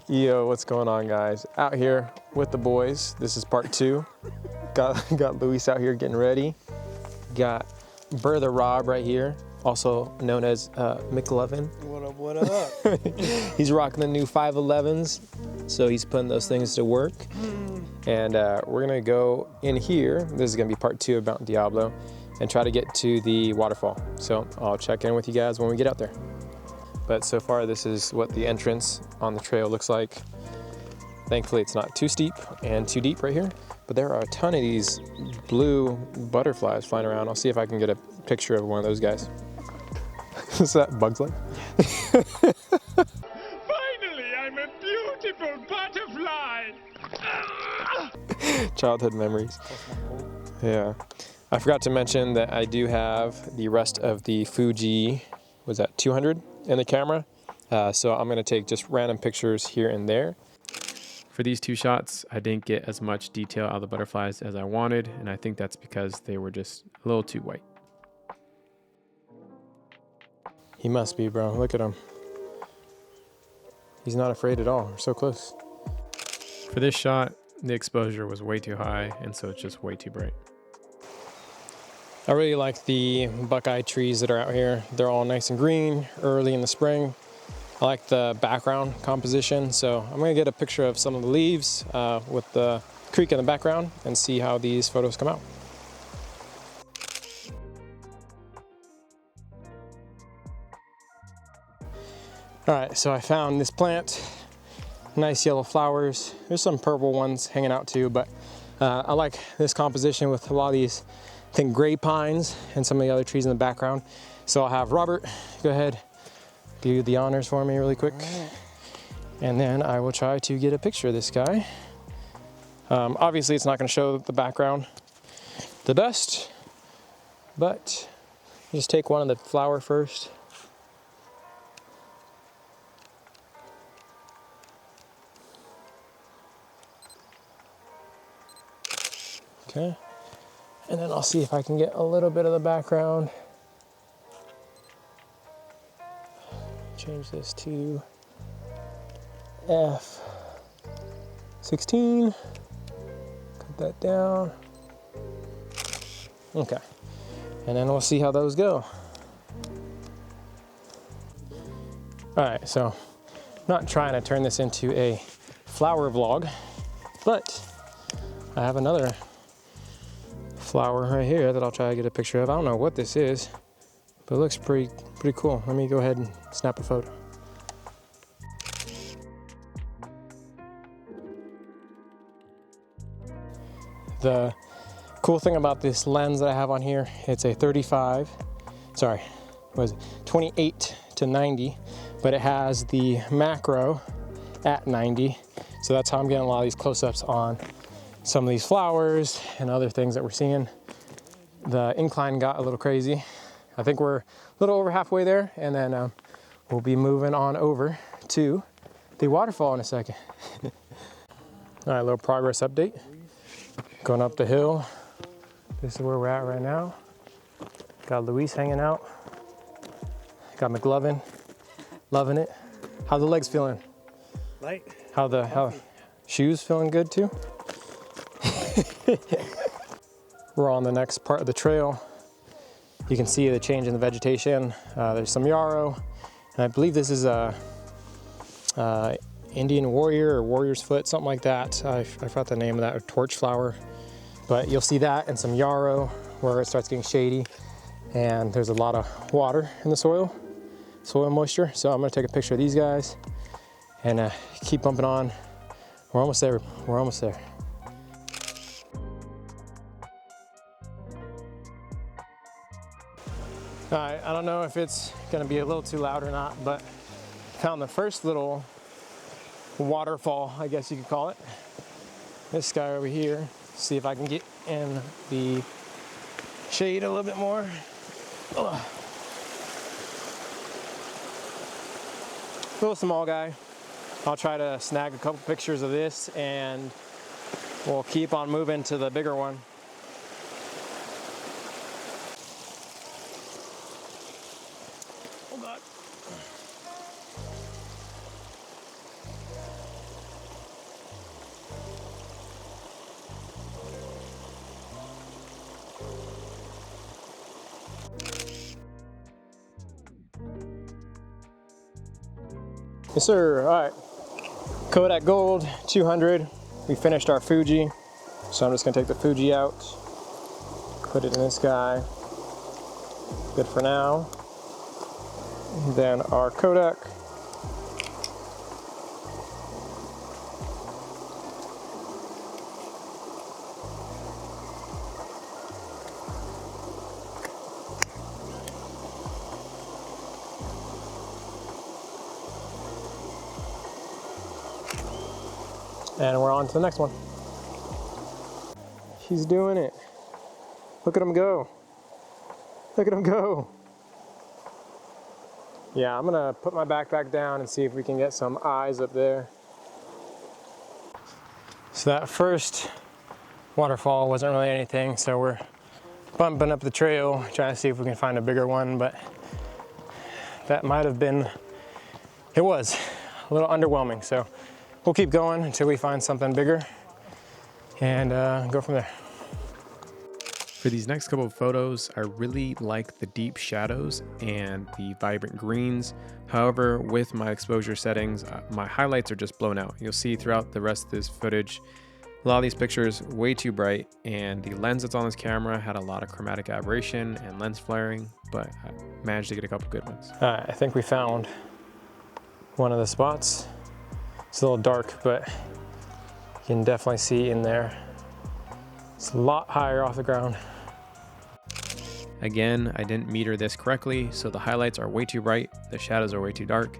Yo, what's going on, guys? Out here with the boys. This is part 2. Got Luis out here getting ready. Got Brother Rob right here, also known as McLovin. What up, what up? He's rocking the new 511s, so he's putting those things to work. And we're gonna go in here. This is gonna be part 2 of Mount Diablo and try to get to the waterfall. So I'll check in with you guys when we get out there. But so far, this is what the entrance on the trail looks like. Thankfully, it's not too steep and too deep right here, but there are a ton of these blue butterflies flying around. I'll see if I can get a picture of one of those guys. Is that Bug's Life? Finally, I'm a beautiful butterfly! Childhood memories. Yeah. I forgot to mention that I do have the rest of the Fuji, was that 200 in the camera? So I'm gonna take just random pictures here and there. For these 2 shots, I didn't get as much detail out of the butterflies as I wanted, and I think that's because they were just a little too white. He must be, bro. Look at him. He's not afraid at all. We're so close. For this shot, the exposure was way too high, and so it's just way too bright. I really like the buckeye trees that are out here. They're all nice and green early in the spring. I like the background composition, so I'm gonna get a picture of some of the leaves with the creek in the background and see how these photos come out. All right, so I found this plant, nice yellow flowers. There's some purple ones hanging out too, but I like this composition with a lot of these, I think, gray pines and some of the other trees in the background. So I'll have Robert go ahead, do the honors for me really quick. Right. And then I will try to get a picture of this guy. Obviously it's not gonna show the background, the dust, but just take one of the flower first. Okay, and then I'll see if I can get a little bit of the background. Change this to F16. Cut that down. Okay, and then we'll see how those go. All right, so I'm not trying to turn this into a flower vlog, but I have another flower right here that I'll try to get a picture of. I don't know what this is, but it looks pretty cool. Let me go ahead and snap a photo. The cool thing about this lens that I have on here, it's a 28 to 90, but it has the macro at 90. So that's how I'm getting a lot of these close-ups on some of these flowers and other things that we're seeing. The incline got a little crazy. I think we're a little over halfway there, and then we'll be moving on over to the waterfall in a second. All right, a little progress update. Going up the hill. This is where we're at right now. Got Luis hanging out. Got McLovin, loving it. How the legs feeling? Light. How shoes feeling good too? We're on the next part of the trail. You can see the change in the vegetation. There's some yarrow, and I believe this is a Indian warrior or warrior's foot, something like that. I forgot the name of that, or torch flower. But you'll see that and some yarrow where it starts getting shady, and there's a lot of water in the soil moisture. So I'm gonna take a picture of these guys and keep bumping on. We're almost there, we're almost there. All right, I don't know if it's gonna be a little too loud or not, but found the first little waterfall, I guess you could call it. This guy over here. See if I can get in the shade a little bit more. Ugh. Little small guy. I'll try to snag a couple pictures of this and we'll keep on moving to the bigger one. Oh God. Yes, sir. All right. Kodak Gold 200. We finished our Fuji, so I'm just gonna take the Fuji out, put it in this guy. Good for now. And then our Kodak. And we're on to the next one. He's doing it. Look at him go. Look at him go. Yeah, I'm gonna put my backpack down and see if we can get some eyes up there. So that first waterfall wasn't really anything, so we're bumping up the trail, trying to see if we can find a bigger one, but that might have been, it was a little underwhelming. So we'll keep going until we find something bigger and go from there. For these next couple of photos, I really like the deep shadows and the vibrant greens. However, with my exposure settings, my highlights are just blown out. You'll see throughout the rest of this footage, a lot of these pictures way too bright, and the lens that's on this camera had a lot of chromatic aberration and lens flaring, but I managed to get a couple good ones. I think we found one of the spots. It's a little dark, but you can definitely see in there. It's a lot higher off the ground. Again, I didn't meter this correctly, so the highlights are way too bright, the shadows are way too dark,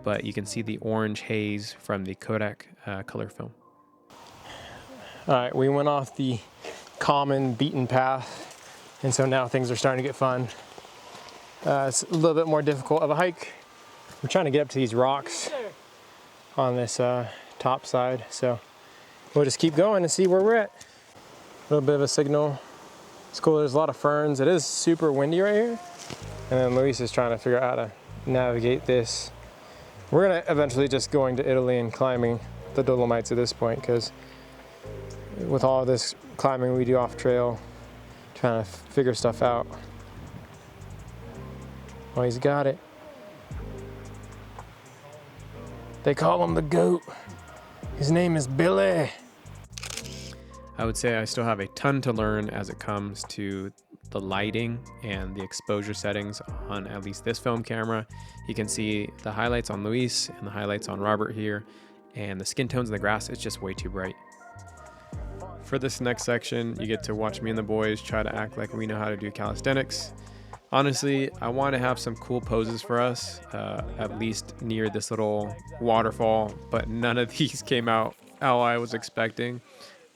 but you can see the orange haze from the Kodak color film. All right, we went off the common beaten path, and so now things are starting to get fun. It's a little bit more difficult of a hike. We're trying to get up to these rocks on this top side, so we'll just keep going and see where we're at. A little bit of a signal. It's cool, there's a lot of ferns. It is super windy right here. And then Luis is trying to figure out how to navigate this. We're gonna eventually just going to Italy and climbing the Dolomites at this point, because with all this climbing we do off trail, trying to figure stuff out. Oh, he's got it. They call him the goat. His name is Billy. I would say I still have a ton to learn as it comes to the lighting and the exposure settings on at least this film camera. You can see the highlights on Luis and the highlights on Robert here, and the skin tones in the grass, it's just way too bright. For this next section, you get to watch me and the boys try to act like we know how to do calisthenics. Honestly, I want to have some cool poses for us, at least near this little waterfall, but none of these came out how I was expecting.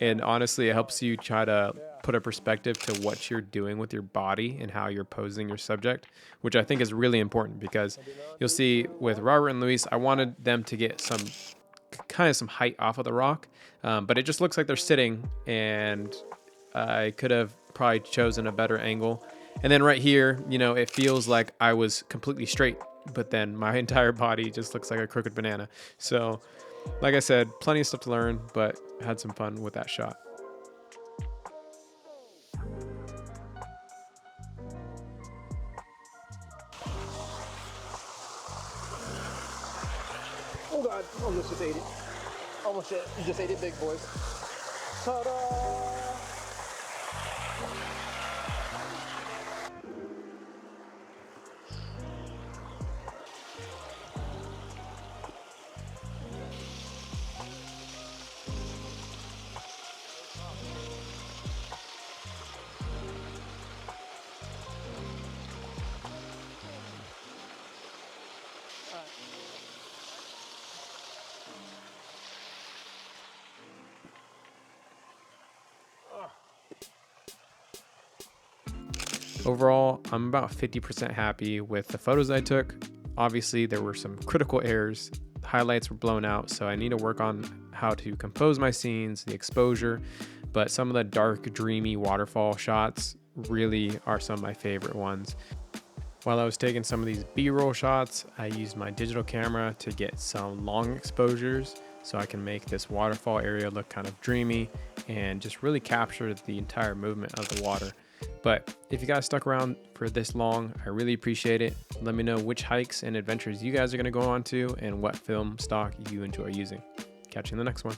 And honestly, it helps you try to put a perspective to what you're doing with your body and how you're posing your subject, which I think is really important, because you'll see with Robert and Luis, I wanted them to get some height off of the rock, but it just looks like they're sitting, and I could have probably chosen a better angle. And then right here, you know, it feels like I was completely straight, but then my entire body just looks like a crooked banana. So like I said, plenty of stuff to learn, but had some fun with that shot. Oh God, almost just ate it. Almost just ate it big, boys. Ta-da! Overall, I'm about 50% happy with the photos I took. Obviously, there were some critical errors. The highlights were blown out, so I need to work on how to compose my scenes, the exposure, but some of the dark, dreamy waterfall shots really are some of my favorite ones. While I was taking some of these B-roll shots, I used my digital camera to get some long exposures so I can make this waterfall area look kind of dreamy and just really capture the entire movement of the water. But if you guys stuck around for this long, I really appreciate it. Let me know which hikes and adventures you guys are going to go on to and what film stock you enjoy using. Catch you in the next one.